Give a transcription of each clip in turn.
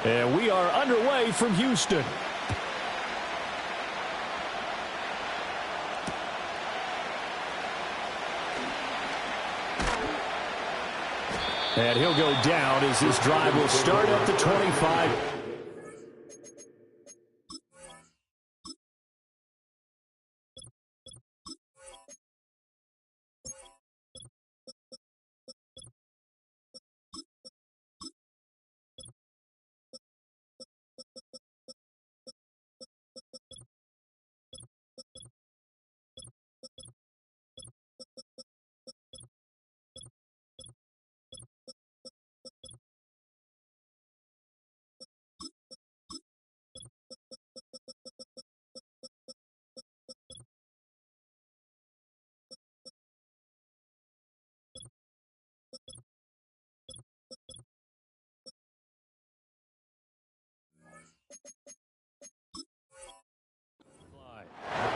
And we are underway from Houston. And he'll go down as this drive will start at the 25.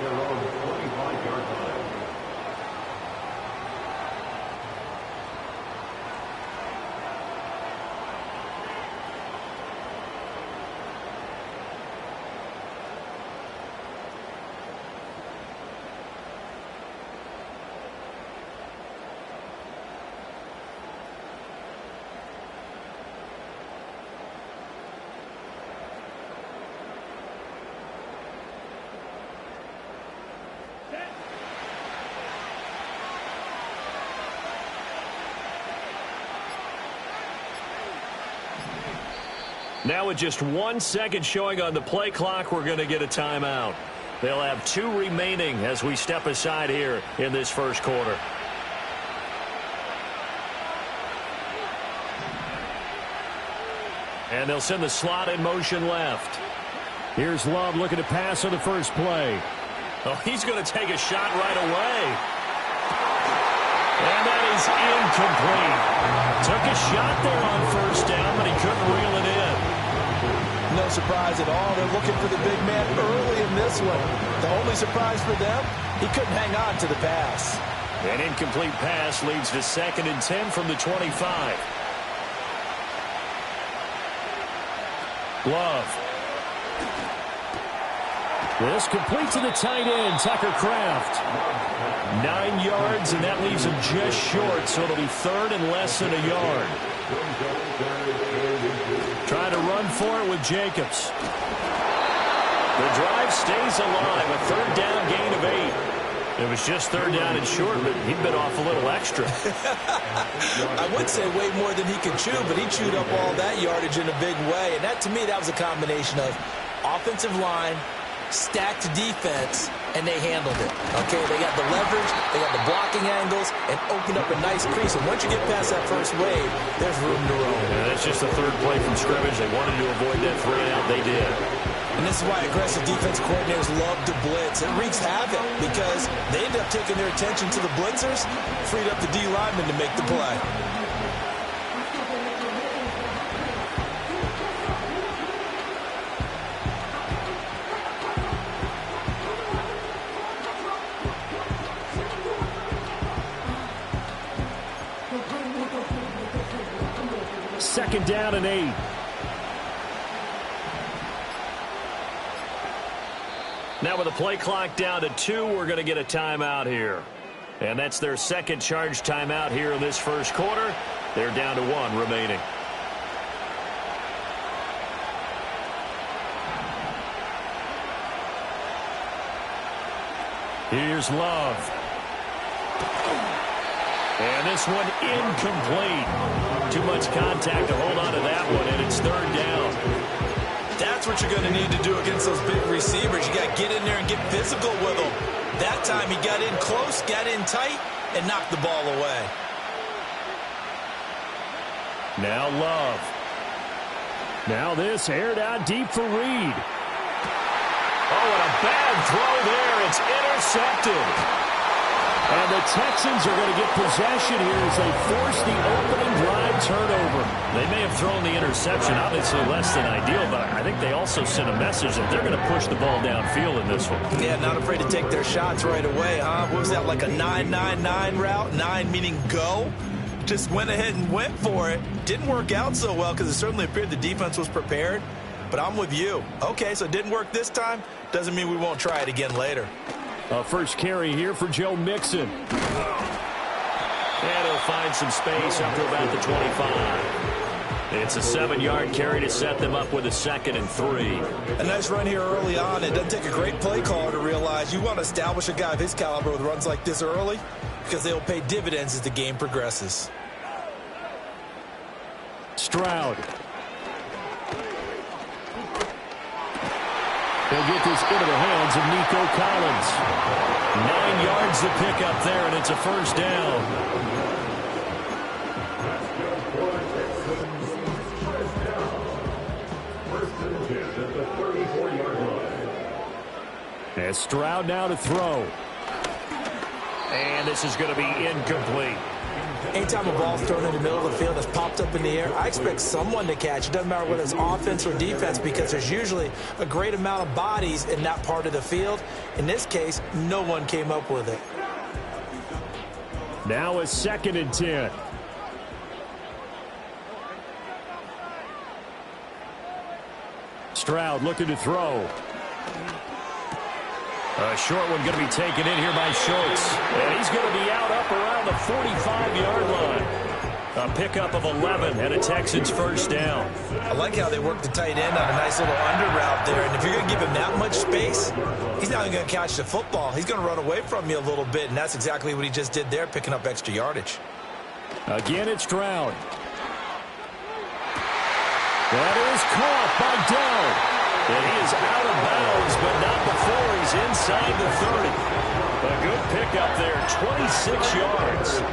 Their own 25-yard line. Now with just 1 second showing on the play clock, we're going to get a timeout. They'll have 2 remaining as we step aside here in this first quarter. And they'll send the slot in motion left. Here's Love looking to pass on the first play. Oh, he's going to take a shot right away. And that is incomplete. Took a shot there on first down, but he couldn't reel it in. No surprise at all. They're looking for the big man early in this one. The only surprise for them, he couldn't hang on to the pass. An incomplete pass leads to 2nd and 10 from the 25. Love. This complete to the tight end, Tucker Kraft. 9 yards, and that leaves him just short, so it'll be 3rd and less than a yard. Trying to run for it with Jacobs. The drive stays alive, a 3rd down gain of 8. It was just 3rd down and short, but he bit off a little extra. I would say way more than he could chew, but he chewed up all that yardage in a big way. And that, to me, that was a combination of offensive line, stacked defense, and they handled it. Okay, they got the leverage, they got the blocking angles, and opened up a nice crease. And once you get past that first wave, there's room to roam. Yeah, that's just the 3rd play from scrimmage. They wanted to avoid that 3-and-out. They did. And this is why aggressive defense coordinators love to blitz. It wreaks havoc because they end up taking their attention to the blitzers, freed up the D lineman to make the play. Second down and 8. Now with the play clock down to 2, we're going to get a timeout here. And that's their 2nd charge timeout here in this first quarter. They're down to 1 remaining. Here's Love. And this one incomplete. Too much contact to hold on to that one, and it's 3rd down. That's what you're going to need to do against those big receivers. You got to get in there and get physical with them. That time he got in close, got in tight, and knocked the ball away. Now Love. Now this aired out deep for Reed. Oh, and a bad throw there. It's intercepted. And the Texans are going to get possession here as they force the opening drive turnover. They may have thrown the interception, obviously less than ideal, but I think they also sent a message that they're going to push the ball downfield in this one. Yeah, not afraid to take their shots right away, huh? What was that, like a 9-9-9 route? 9 meaning go? just went ahead and went for it. Didn't work out so well because it certainly appeared the defense was prepared. But I'm with you. Okay, so it didn't work this time. Doesn't mean we won't try it again later. First carry here for Joe Mixon. And he'll find some space up to about the 25. It's a 7-yard carry to set them up with a 2nd and 3. A nice run here early on. It doesn't take a great play caller to realize you want to establish a guy of his caliber with runs like this early because they'll pay dividends as the game progresses. Stroud. He'll get this into the hands of Nico Collins. 9 yards to pick up there, and it's a first down. As Stroud now to throw. And this is going to be incomplete. Anytime a ball's thrown in the middle of the field that's popped up in the air, I expect someone to catch. It doesn't matter whether it's offense or defense because there's usually a great amount of bodies in that part of the field. In this case, no one came up with it. Now a 2nd and 10. Stroud looking to throw. A short one going to be taken in here by Schultz. And he's going to be out up around the 45-yard line. A pickup of 11 and a Texans first down. I like how they work the tight end on a nice little under route there. And if you're going to give him that much space, he's not even going to catch the football. He's going to run away from you a little bit, and that's exactly what he just did there, picking up extra yardage. Again, it's Stroud. That is caught by Dell. And he is out of bounds, but not before he's inside the 30. A good pickup there, 26 yards.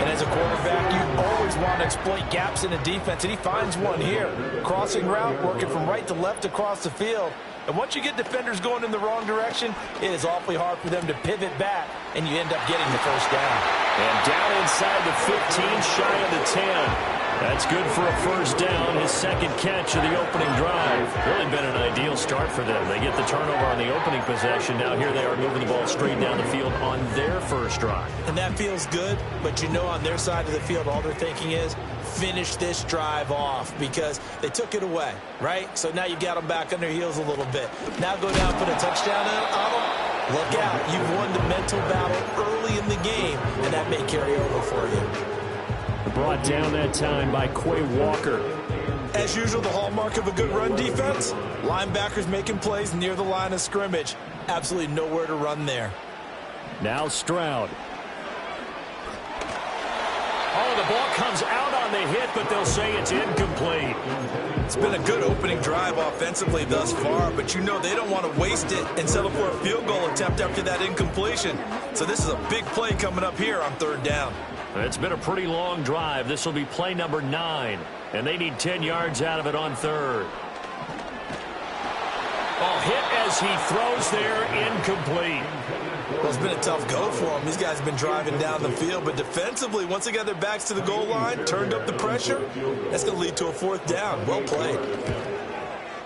And as a quarterback, you always want to exploit gaps in the defense, and he finds one here. Crossing route, working from right to left across the field. And once you get defenders going in the wrong direction, it is awfully hard for them to pivot back, and you end up getting the first down. And down inside the 15, shy of the 10. That's good for a first down, his 2nd catch of the opening drive. Really been an ideal start for them. They get the turnover on the opening possession. Now here they are moving the ball straight down the field on their first drive. And that feels good, but you know on their side of the field, all they're thinking is finish this drive off because they took it away, right? So now you got them back on their heels a little bit. Now go down, put a touchdown on them. Look out. You've won the mental battle early in the game, and that may carry over for you. Brought down that time by Quay Walker. As usual, the hallmark of a good run defense, linebackers making plays near the line of scrimmage. Absolutely nowhere to run there. Now Stroud. Oh, the ball comes out on the hit, but they'll say it's incomplete. It's been a good opening drive offensively thus far, but you know they don't want to waste it and settle for a field goal attempt after that incompletion. So this is a big play coming up here on 3rd down. It's been a pretty long drive. This will be play number 9, and they need 10 yards out of it on 3rd. Oh, hit as he throws there, incomplete. Well, it's been a tough go for them. These guys have been driving down the field, but defensively, once they got their backs to the goal line, turned up the pressure, that's going to lead to a 4th down. Well played.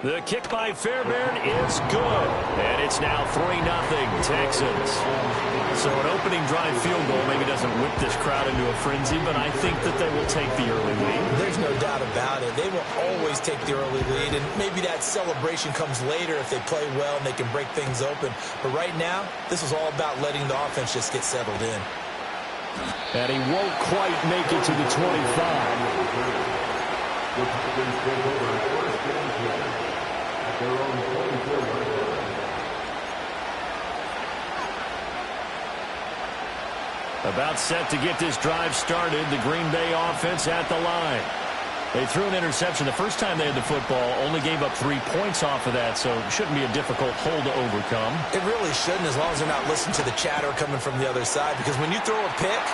The kick by Fairbairn is good, and it's now 3-0 Texans. So an opening drive field goal maybe doesn't whip this crowd into a frenzy, but I think that they will take the early lead. There's no doubt about it. They will always take the early lead, and maybe that celebration comes later if they play well and they can break things open. But right now, this is all about letting the offense just get settled in. And he won't quite make it to the 25. About set to get this drive started. The Green Bay offense at the line. They threw an interception the first time they had the football, only gave up 3 points off of that, so it shouldn't be a difficult hole to overcome. It really shouldn't, as long as they're not listening to the chatter coming from the other side, because when you throw a pick,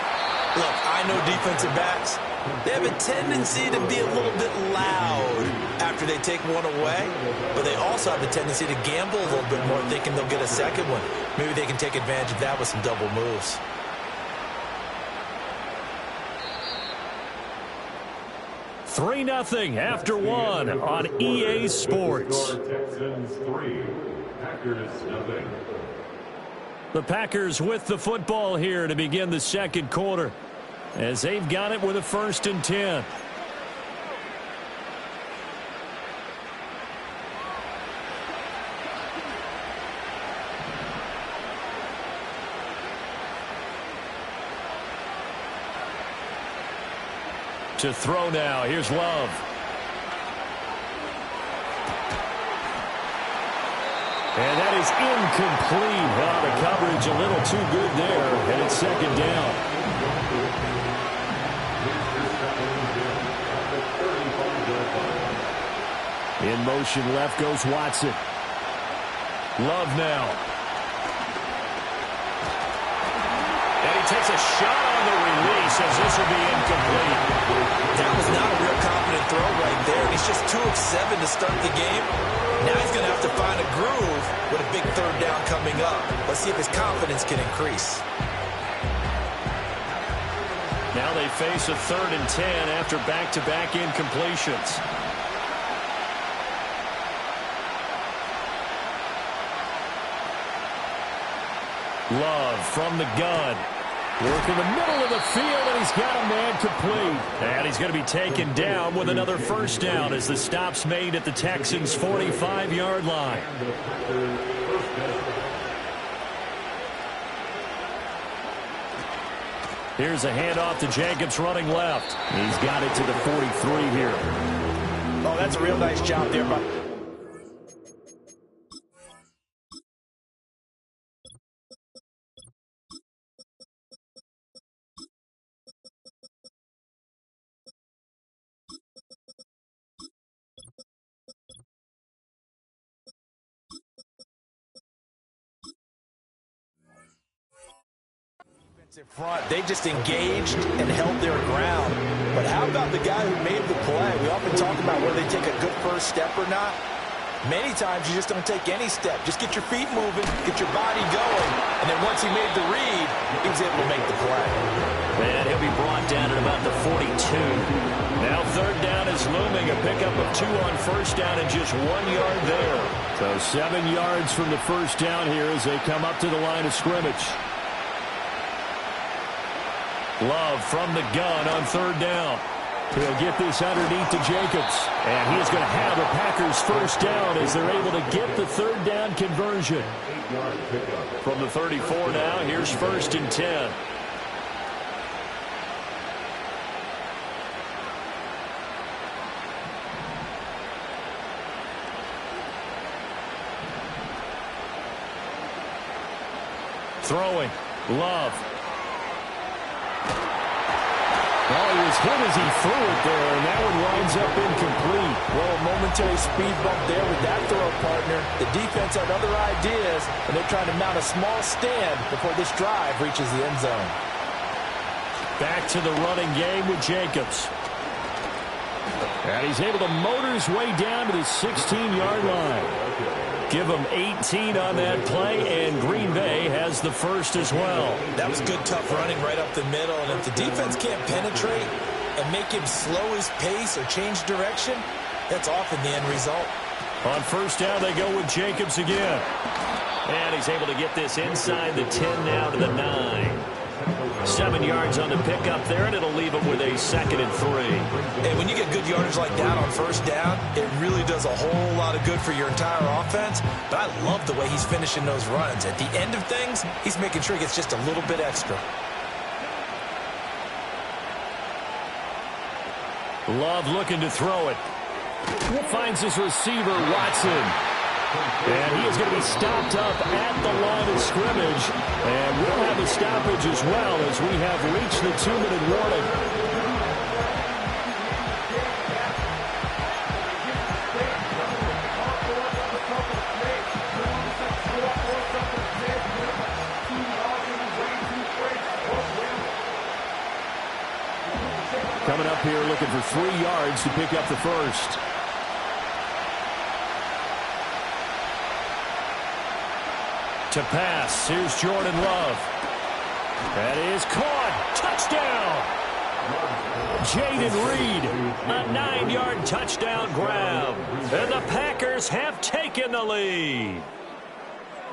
look, I know defensive backs, they have a tendency to be a little bit loud after they take one away, but they also have the tendency to gamble a little bit more, thinking they'll get a second one. Maybe they can take advantage of that with some double moves. Three 0 after one on EA Sports. The Packers with the football here to begin the second quarter. as they've got it with a 1st and 10. To throw now. Here's Love. And that is incomplete. Oh, the coverage a little too good there, and it's 2nd down. In motion left goes Watson. Love now. And he takes a shot on the release as this will be incomplete. That was not a real confident throw right there. He's just 2 of 7 to start the game. Now he's going to have to find a groove with a big 3rd down coming up. Let's see if his confidence can increase. Now they face a 3rd and 10 after back-to-back incompletions. Love from the gun. Work in the middle of the field, and he's got a man complete. And he's going to be taken down with another 1st down as the stop's made at the Texans' 45-yard line. Here's a handoff to Jacobs running left. He's got it to the 43 here. Oh, that's a real nice job there by... in front. They just engaged and held their ground. But how about the guy who made the play? We often talk about whether they take a good first step or not. Many times you just don't take any step. Just get your feet moving, get your body going, and then once he made the read, he was able to make the play. And he'll be brought down at about the 42. Now 3rd down is looming. A pickup of 2 on 1st down and just 1 yard there. So 7 yards from the 1st down here as they come up to the line of scrimmage. Love from the gun on 3rd down. He'll get this underneath to Jacobs. And he is going to have the Packers' 1st down as they're able to get the 3rd down conversion. From the 34 now, here's 1st and 10. Throwing. Love. Oh, he was hit as he threw it there, and that one winds up incomplete. Well, a momentary speed bump there with that throw, partner. The defense had other ideas, and they're trying to mount a small stand before this drive reaches the end zone. Back to the running game with Jacobs. And he's able to motor his way down to the 16-yard line. Give him 18 on that play, and Green Bay has the 1st as well. That was good, tough running right up the middle, and if the defense can't penetrate and make him slow his pace or change direction, that's often the end result. On 1st down, they go with Jacobs again. And he's able to get this inside the 10 now to the 9. 7 yards on the pickup there, and it'll leave him with a 2nd and 3. And when you get good yardage like that on 1st down, it really does a whole lot of good for your entire offense. But I love the way he's finishing those runs. At the end of things, he's making sure he gets just a little bit extra. Love looking to throw it. Finds his receiver, Watson. And he is going to be stopped up at the line of scrimmage. And we'll have a stoppage as well as we have reached the 2-minute warning. Coming up here looking for 3 yards to pick up the 1st. To pass, here's Jordan Love. That is caught. Touchdown! Jaden Reed, a 9-yard touchdown grab. And the Packers have taken the lead.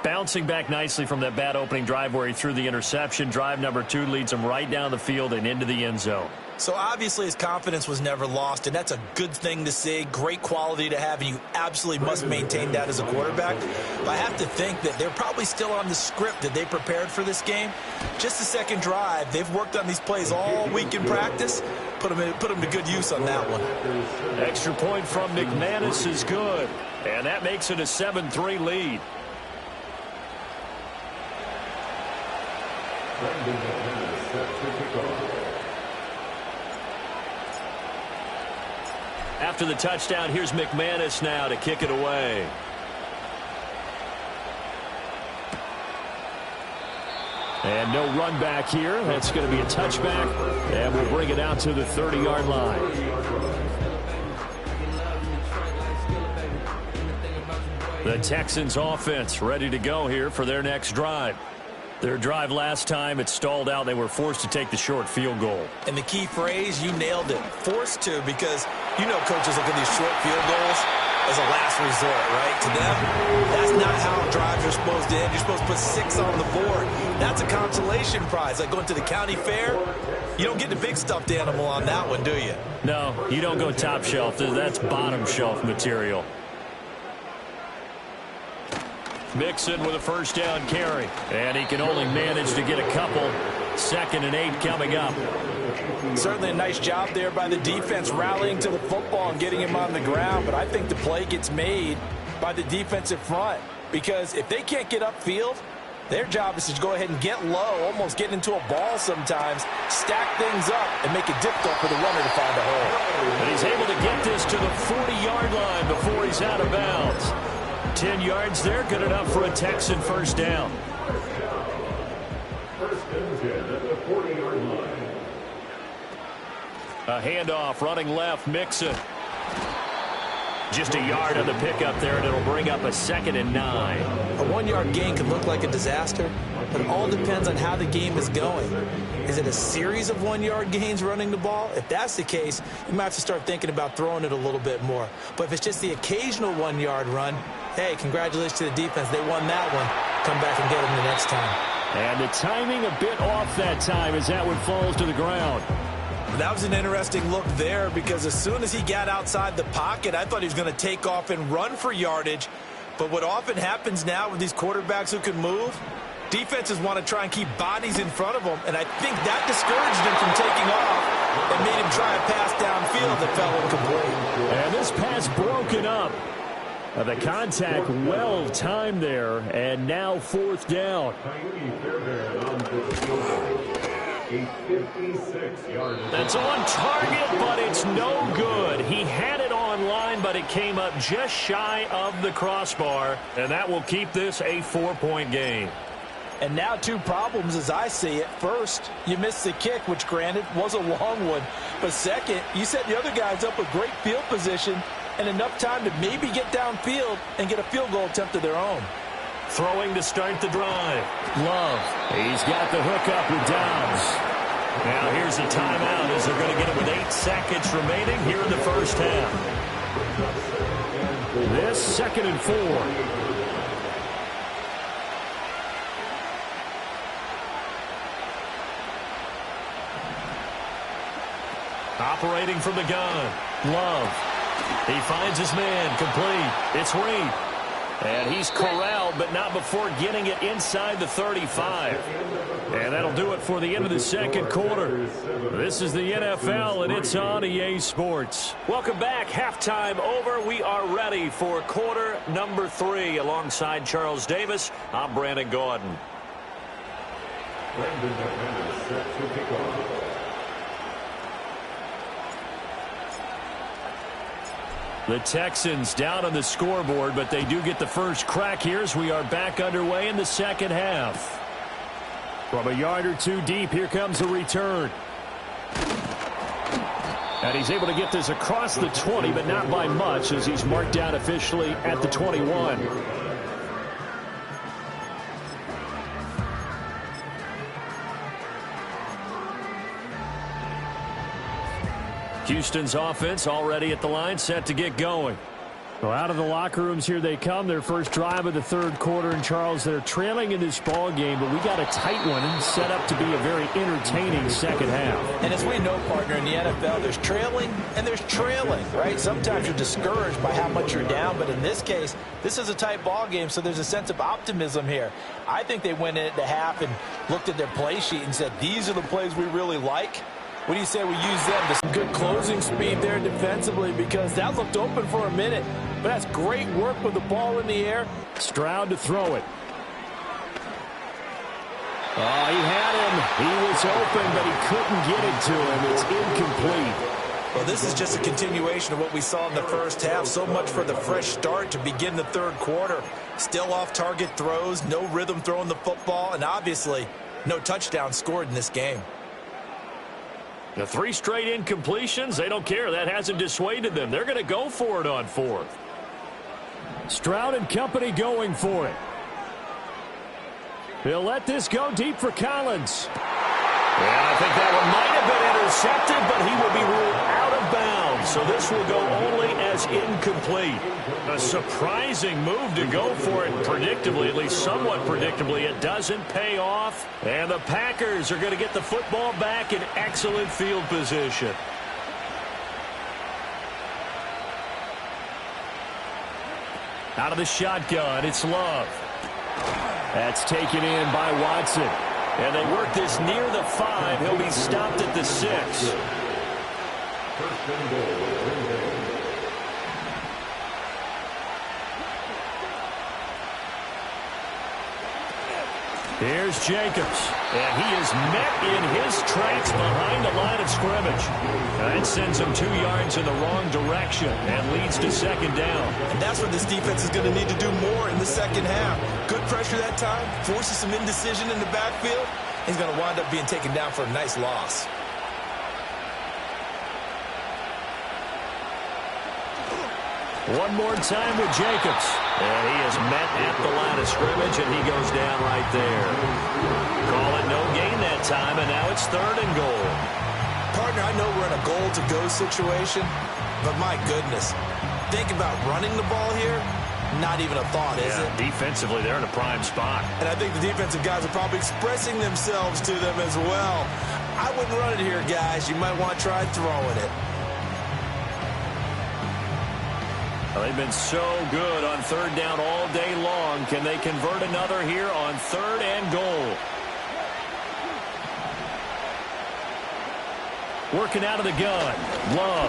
Bouncing back nicely from that bad opening drive where he threw the interception. Drive number 2 leads him right down the field and into the end zone. So obviously his confidence was never lost, and that's a good thing to see. Great quality to have, and you absolutely must maintain that as a quarterback. But I have to think that they're probably still on the script that they prepared for this game. Just the second drive, they've worked on these plays all week in practice. Put them to good use on that one. Extra point from McManus is good, and that makes it a 7-3 lead. After the touchdown, here's McManus now to kick it away. And no run back here. That's going to be a touchback, and we'll bring it out to the 30-yard line. The Texans offense ready to go here for their next drive. Their drive last time, it stalled out. They were forced to take the short field goal. And the key phrase, you nailed it, forced to, because you know coaches look at these short field goals as a last resort, right? To them, that's not how drives are supposed to end. You're supposed to put 6 on the board. That's a consolation prize. Like going to the county fair, you don't get the big stuffed animal on that one, do you? No, you don't go top shelf. That's bottom shelf material. Mixon with a first down carry. And he can only manage to get a couple. 2nd and 8 coming up. Certainly a nice job there by the defense rallying to the football and getting him on the ground. But I think the play gets made by the defensive front. Because if they can't get upfield, their job is to go ahead and get low, almost get into a ball sometimes, stack things up, and make it difficult for the runner to find a hole. And he's able to get this to the 40-yard line before he's out of bounds. 10 yards there, good enough for a Texan first down. First and 10 at the 40-yard line. A handoff, running left, Mixon. Just a yard on the pickup there, and it'll bring up a 2nd and 9. A 1-yard gain can look like a disaster, but it all depends on how the game is going. Is it a series of 1-yard gains running the ball? If that's the case, you might have to start thinking about throwing it a little bit more. But if it's just the occasional 1-yard run, hey, congratulations to the defense. They won that one. Come back and get them the next time. And the timing a bit off that time as that one falls to the ground. That was an interesting look there because as soon as he got outside the pocket, I thought he was going to take off and run for yardage. But what often happens now with these quarterbacks who can move, defenses want to try and keep bodies in front of them, and I think that discouraged him from taking off and made him try a pass downfield that fell incomplete. And this pass broken up. The contact well timed there, and now 4th down. That's on target, but it's no good. He had it on line, but it came up just shy of the crossbar, and that will keep this a 4-point game. And now 2 problems as I see it. First, you missed the kick, which granted was a long one. But second, you set the other guys up with great field position and enough time to maybe get downfield and get a field goal attempt of their own. Throwing to start the drive. Love. He's got the hook up with Downs. Now here's a timeout as they're going to get it with 8 seconds remaining here in the first half. This 2nd and 4. Operating from the gun. Love. He finds his man. Complete. It's Reed. And he's corralled, but not before getting it inside the 35. And that'll do it for the end of the second quarter. This is the NFL, and it's on EA Sports. Welcome back. Halftime over. We are ready for quarter number 3. Alongside Charles Davis, I'm Brandon Gordon. Brandon McManus set to kick off. The Texans down on the scoreboard, but they do get the first crack here as we are back underway in the second half. From a yard or 2 deep, here comes the return. And he's able to get this across the 20, but not by much as he's marked down officially at the 21. Houston's offense already at the line, set to get going. Well, out of the locker rooms here they come. Their first drive of the third quarter. And, Charles, they're trailing in this ball game, but we got a tight one set up to be a very entertaining second half. And as we know, partner, in the NFL, there's trailing and there's trailing, right? Sometimes you're discouraged by how much you're down, but in this case, this is a tight ball game, so there's a sense of optimism here. I think they went in at the half and looked at their play sheet and said, these are the plays we really like. What do you say we use them? There's some good closing speed there defensively because that looked open for a minute. But that's great work with the ball in the air. Stroud to throw it. Oh, he had him. He was open, but he couldn't get it to him. It's incomplete. Well, this is just a continuation of what we saw in the first half. So much for the fresh start to begin the third quarter. Still off-target throws, no rhythm throwing the football, and obviously no touchdown scored in this game. The 3 straight incompletions, they don't care. That hasn't dissuaded them. They're going to go for it on fourth. Stroud and company going for it. He'll let this go deep for Collins. Yeah, I think that one might have been intercepted, but he will be ruled out of bounds. So this will go only as incomplete. A surprising move to go for it predictably, at least somewhat predictably. It doesn't pay off. And the Packers are going to get the football back in excellent field position. Out of the shotgun, it's Love. That's taken in by Watson. And they work this near the 5. He'll be stopped at the 6. Here's Jacobs. And he is met in his tracks behind the line of scrimmage. That sends him 2 yards in the wrong direction and leads to second down. And that's what this defense is going to need to do more in the second half. Good pressure that time, forces some indecision in the backfield. He's going to wind up being taken down for a nice loss. One more time with Jacobs. And he is met at the line of scrimmage, and he goes down right there. Call it no gain that time, and now it's 3rd and goal. Partner, I know we're in a goal-to-go situation, but my goodness, think about running the ball here. Not even a thought, is it? Defensively, they're in a prime spot. And I think the defensive guys are probably expressing themselves to them as well. I wouldn't run it here, guys. You might want to try throwing it. Well, they've been so good on 3rd down all day long. Can they convert another here on 3rd and goal? Working out of the gun. Love.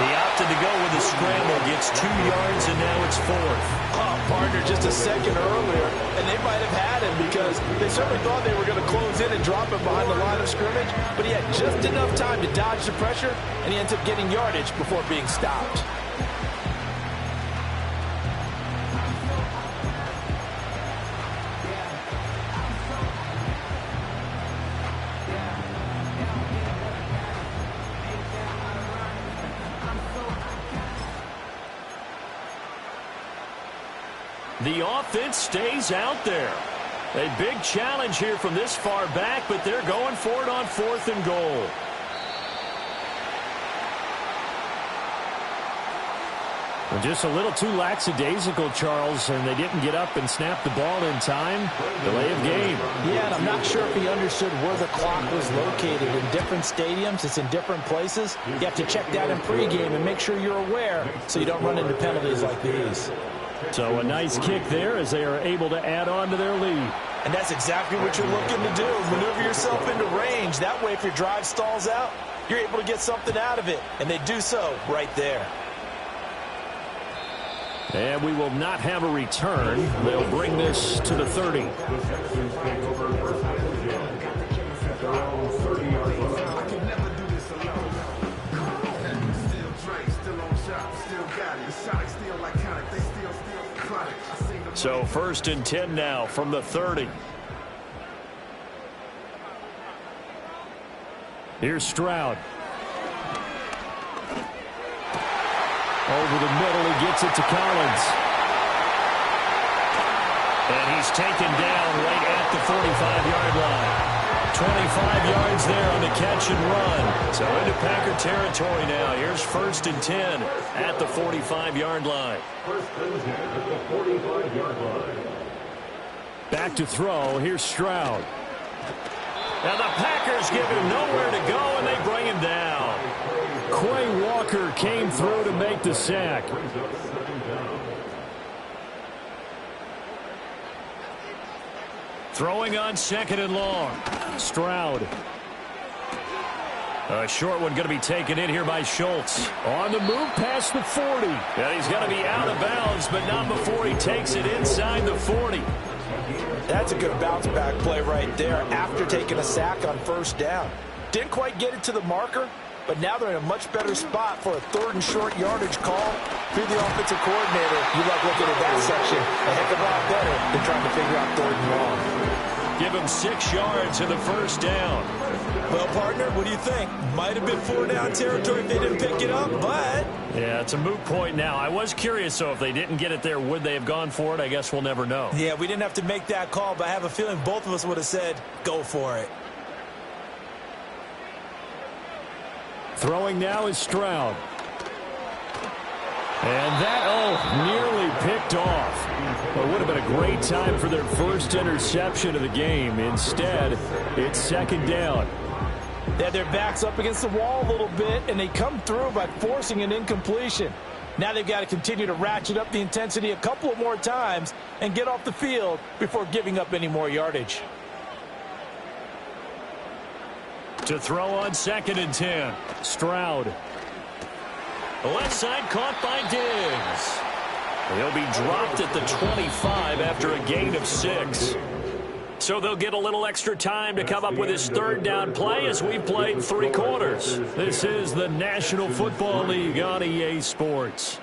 He opted to go with a scramble, gets 2 yards, and now it's 4th. Oh, partner, just a second earlier, and they might have had him because they certainly thought they were going to close in and drop him behind the line of scrimmage, but he had just enough time to dodge the pressure, and he ends up getting yardage before being stopped. The offense stays out there. A big challenge here from this far back, but they're going for it on 4th and goal. Well, just a little too lackadaisical, Charles, and they didn't get up and snap the ball in time. Delay of game. Yeah, and I'm not sure if he understood where the clock was located. In different stadiums, it's in different places. You have to check that in pregame and make sure you're aware so you don't run into penalties like these. So a nice kick there as they are able to add on to their lead. And that's exactly what you're looking to do. Maneuver yourself into range. That way, if your drive stalls out, you're able to get something out of it. And they do so right there. And we will not have a return. They'll bring this to the 30. So 1st and 10 now from the 30. Here's Stroud. Over the middle, he gets it to Collins. And he's taken down right at the 45-yard line. 25 yards there on the catch and run. So into Packer territory now. Here's 1st and 10 at the 45-yard line. 1st and 10 at the 45-yard line. Back to throw. Here's Stroud. And the Packers give him nowhere to go, and they bring him down. Quay Walker came through to make the sack. Throwing on 2nd and long. Stroud. A short one going to be taken in here by Schultz. On the move past the 40. And he's going to be out of bounds, but not before he takes it inside the 40. That's a good bounce back play right there after taking a sack on 1st down. Didn't quite get it to the marker, but now they're in a much better spot for a 3rd and short yardage call. If you're the offensive coordinator, you like looking at that section a heck of a lot better than trying to figure out 3rd and long. Give him 6 yards in the 1st down. Well, partner, what do you think? Might have been 4-down territory if they didn't pick it up, but... Yeah, it's a moot point now. I was curious, so if they didn't get it there, would they have gone for it? I guess we'll never know. Yeah, we didn't have to make that call, but I have a feeling both of us would have said, go for it. Throwing now is Stroud. And that, nearly picked off. Well, it would have been a great time for their first interception of the game. Instead, it's 2nd down. They had their backs up against the wall a little bit, and they come through by forcing an incompletion. Now they've got to continue to ratchet up the intensity a couple of more times and get off the field before giving up any more yardage. To throw on 2nd and 10. Stroud. The left side caught by Diggs. He'll be dropped at the 25 after a gain of 6. So they'll get a little extra time to come up with his 3rd down play as we've played 3 quarters. This is the National Football League on EA Sports.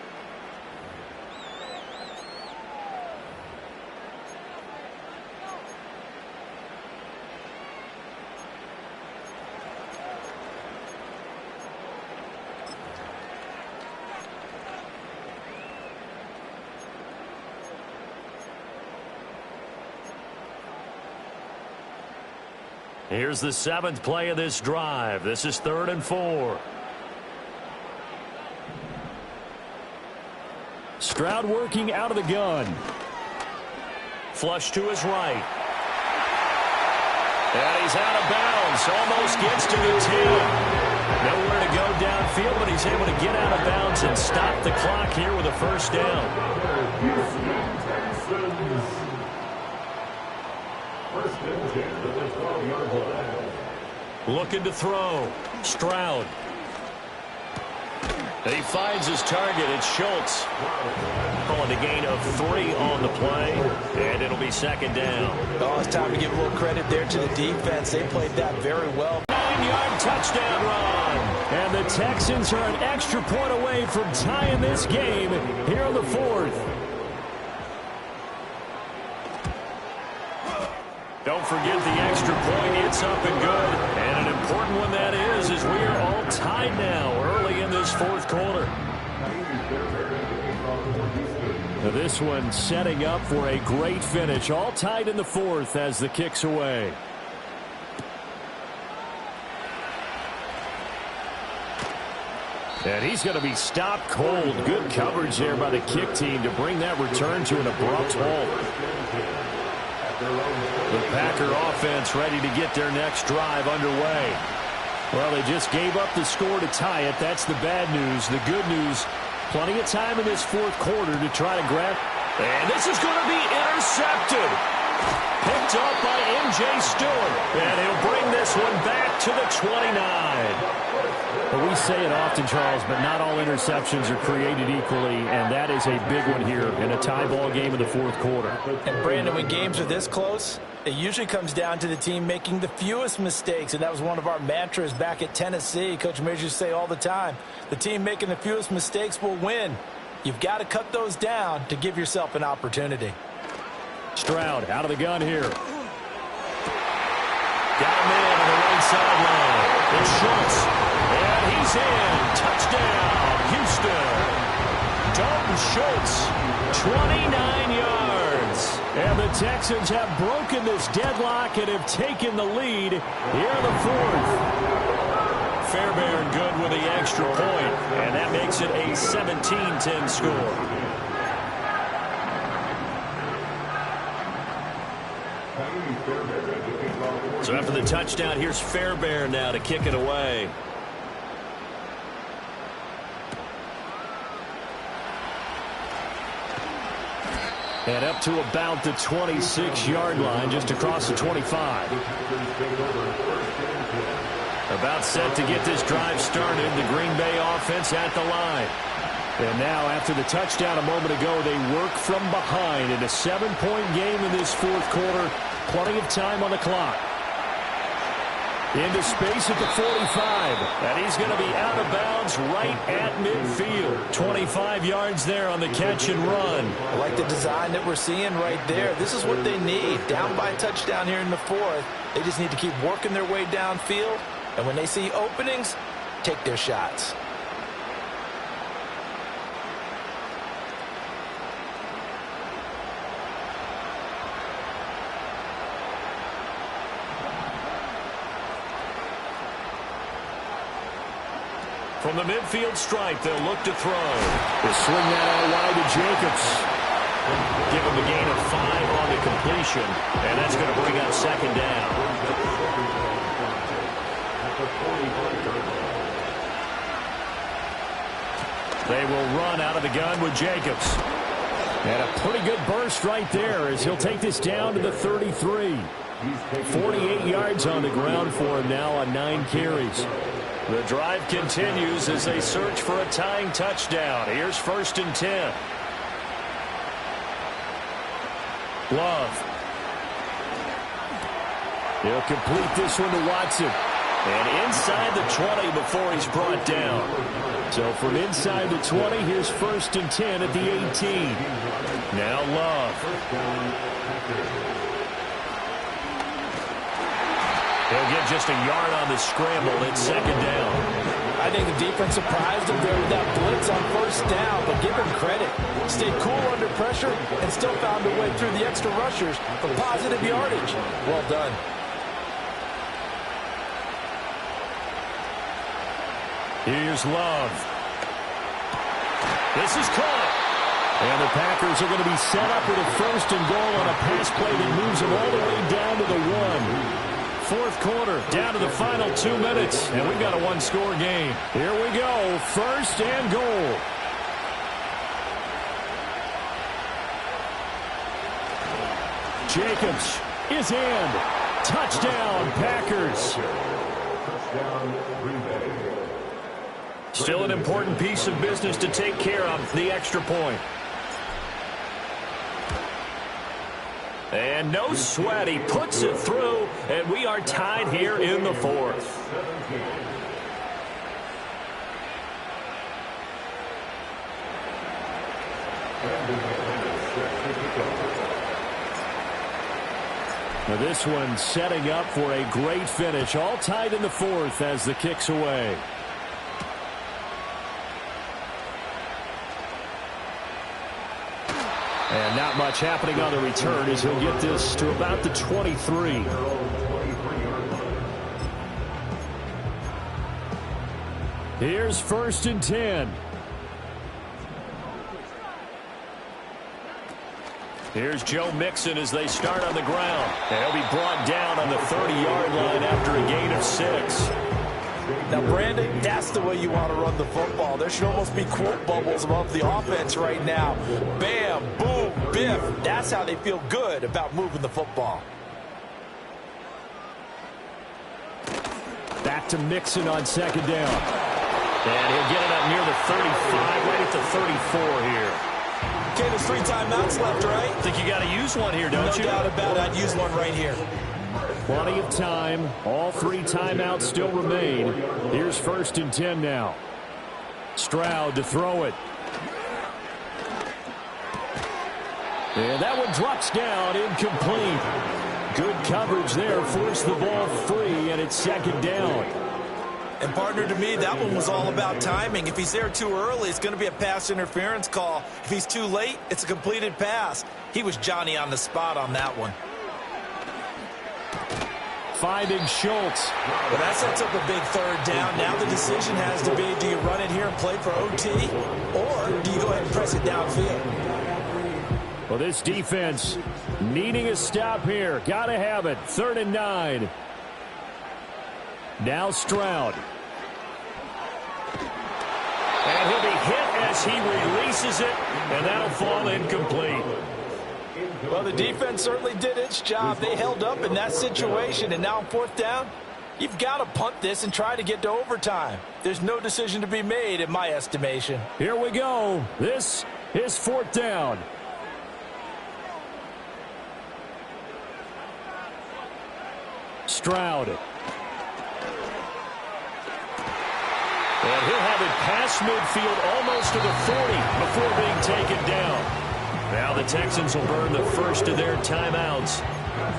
Here's the 7th play of this drive. This is 3rd and 4. Stroud working out of the gun. Flush to his right. And he's out of bounds. Almost gets to the 10. Nowhere to go downfield, but he's able to get out of bounds and stop the clock here with a 1st down. Looking to throw. Stroud. He finds his target. It's Schultz. Calling a gain of 3 on the play, and it'll be 2nd down. Oh, it's time to give a little credit there to the defense. They played that very well. 9-yard touchdown run. And the Texans are an extra point away from tying this game here on the 4th. Don't forget the extra point. It's up and good. And an important one that is we are all tied now early in this 4th quarter. Now this one setting up for a great finish. All tied in the 4th as the kick's away. And he's going to be stopped cold. Good coverage there by the kick team to bring that return to an abrupt halt. The Packer offense ready to get their next drive underway. Well, they just gave up the score to tie it. That's the bad news. The good news, plenty of time in this 4th quarter to try to grab. And this is going to be intercepted. Picked up by M.J. Stewart. And he'll bring this one back to the 29. Well, we say it often, Charles, but not all interceptions are created equally, and that is a big one here in a tie ball game in the 4th quarter. And, Brandon, when games are this close, it usually comes down to the team making the fewest mistakes, and that was one of our mantras back at Tennessee. Coach Mears used to say all the time, the team making the fewest mistakes will win. You've got to cut those down to give yourself an opportunity. Stroud out of the gun here. Got a man on the right sideline. It's Schultz. And he's in. Touchdown, Houston. Dalton Schultz, 29 yards. And the Texans have broken this deadlock and have taken the lead here in the fourth. Fairbairn good with the extra point, and that makes it a 17-10 score. So after the touchdown, here's Fairbairn now to kick it away. And up to about the 26-yard line, just across the 25. About set to get this drive started. The Green Bay offense at the line. And now, after the touchdown a moment ago, they work from behind in a 7-point game in this fourth quarter. Plenty of time on the clock. Into space at the 45. And he's going to be out of bounds right at midfield. 25 yards there on the catch and run. I like the design that we're seeing right there. This is what they need. Down by a touchdown here in the fourth. They just need to keep working their way downfield. And when they see openings, take their shots. From the midfield stripe, they'll look to throw. They'll swing that out wide to Jacobs. Give him a gain of 5 on the completion, and that's going to bring up second down. They will run out of the gun with Jacobs. And a pretty good burst right there as he'll take this down to the 33. 48 yards on the ground for him now on 9 carries. The drive continues as they search for a tying touchdown. Here's 1st and 10. Love. He'll complete this one to Watson. And inside the 20 before he's brought down. So from inside the 20, here's 1st and 10 at the 18. Now Love. He'll get just a yard on the scramble. It's second down. I think the defense surprised him there with that blitz on 1st down, but give him credit. Stayed cool under pressure and still found a way through the extra rushers for positive yardage. Well done. Here's Love. This is caught. And the Packers are going to be set up with a 1st and goal on a pass play that moves them all the way down to the 1. Fourth quarter, down to the final 2 minutes, and we've got a 1-score game. Here we go, 1st and goal. Jacobs is in. Touchdown, Packers. Still an important piece of business to take care of, the extra point. And no sweat, he puts it through, and we are tied here in the fourth. Now this one setting up for a great finish, all tied in the fourth as the kick's away. And not much happening on the return as he'll get this to about the 23. Here's 1st and 10. Here's Joe Mixon as they start on the ground. And he'll be brought down on the 30-yard line after a gain of 6. Now, Brandon, that's the way you want to run the football. There should almost be quote bubbles above the offense right now. Bam, boom, biff. That's how they feel good about moving the football. Back to Mixon on 2nd down. And he'll get it up near the 35, right at the 34 here. Okay, there's 3 timeouts left, right? Think you got to use one here, don't you? No doubt about it. I'd use one right here. Plenty of time. All 3 timeouts still remain. Here's 1st and 10 now. Stroud to throw it. And that one drops down, incomplete. Good coverage there, forced the ball free, and it's 2nd down. And, partner, to me, that one was all about timing. If he's there too early, it's going to be a pass interference call. If he's too late, it's a completed pass. He was Johnny on the spot on that one. Finding Schultz. Well, that sets up a big third down. Now the decision has to be, do you run it here and play for OT, or do you go ahead and press it downfield? Well, this defense needing a stop here. Got to have it. 3rd and 9. Now Stroud. And he'll be hit as he releases it, and that'll fall incomplete. Well, the defense certainly did its job. They held up in that situation, and now on 4th down, you've got to punt this and try to get to overtime. There's no decision to be made in my estimation. Here we go. This is 4th down. Stroud. And he'll have it past midfield almost to the 40 before being taken down. Now the Texans will burn the first of their timeouts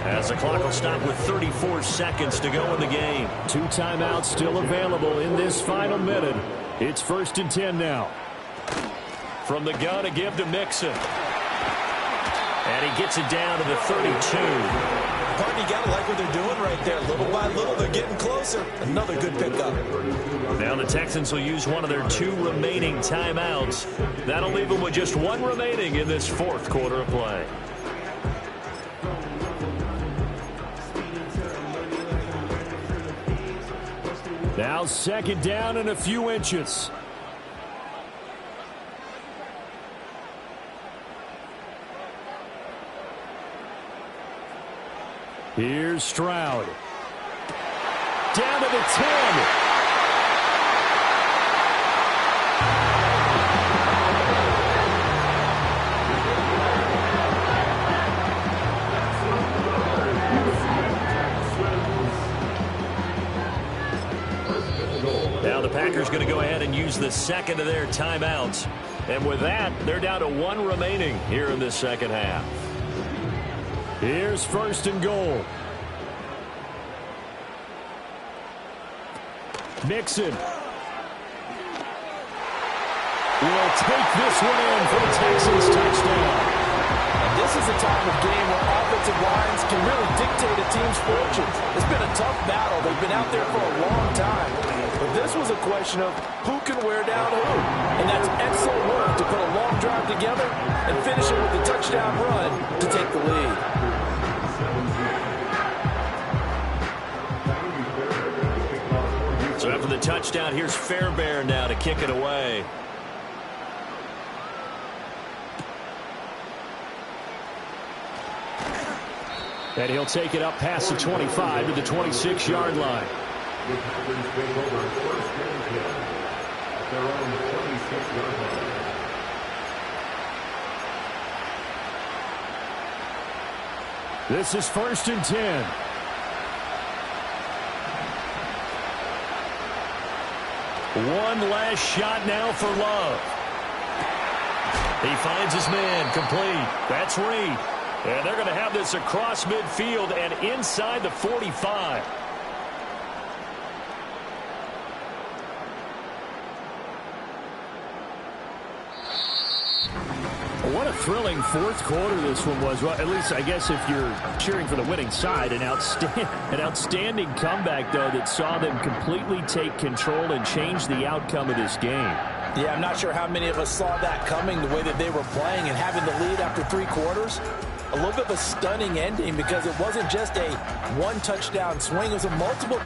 as the clock will stop with 34 seconds to go in the game. 2 timeouts still available in this final minute. It's 1st and 10 now. From the gun to give to Mixon. And he gets it down to the 32. Partner, you got to like what they're doing right there. Little by little, they're getting closer. Another good pickup. Now the Texans will use one of their 2 remaining timeouts. That'll leave them with just 1 remaining in this 4th quarter of play. Now 2nd down and a few inches. Here's Stroud. Down to the 10. Now the Packers going to go ahead and use the 2nd of their timeouts. And with that, they're down to 1 remaining here in the 2nd half. Here's 1st and goal. Mixon will take this one in for the Texans touchdown. And this is a type of game where offensive lines can really dictate a team's fortunes. It's been a tough battle. They've been out there for a long time. But this was a question of who can wear down who. And that's excellent work to put a long drive together and finish it with a touchdown run to take the lead. So after the touchdown, here's Fairbairn now to kick it away. And he'll take it up past the 25 to the 26-yard line. The Packers take over 1st and 10 at their own 26-yard line. This is 1st and 10. One last shot now for Love. He finds his man complete. That's Reed. And they're going to have this across midfield and inside the 45. What a thrilling 4th quarter this one was. Well, at least I guess if you're cheering for the winning side, an outstanding comeback, though, that saw them completely take control and change the outcome of this game. Yeah, I'm not sure how many of us saw that coming, the way that they were playing and having the lead after 3 quarters. A little bit of a stunning ending because it wasn't just a 1 touchdown swing. It was a multiple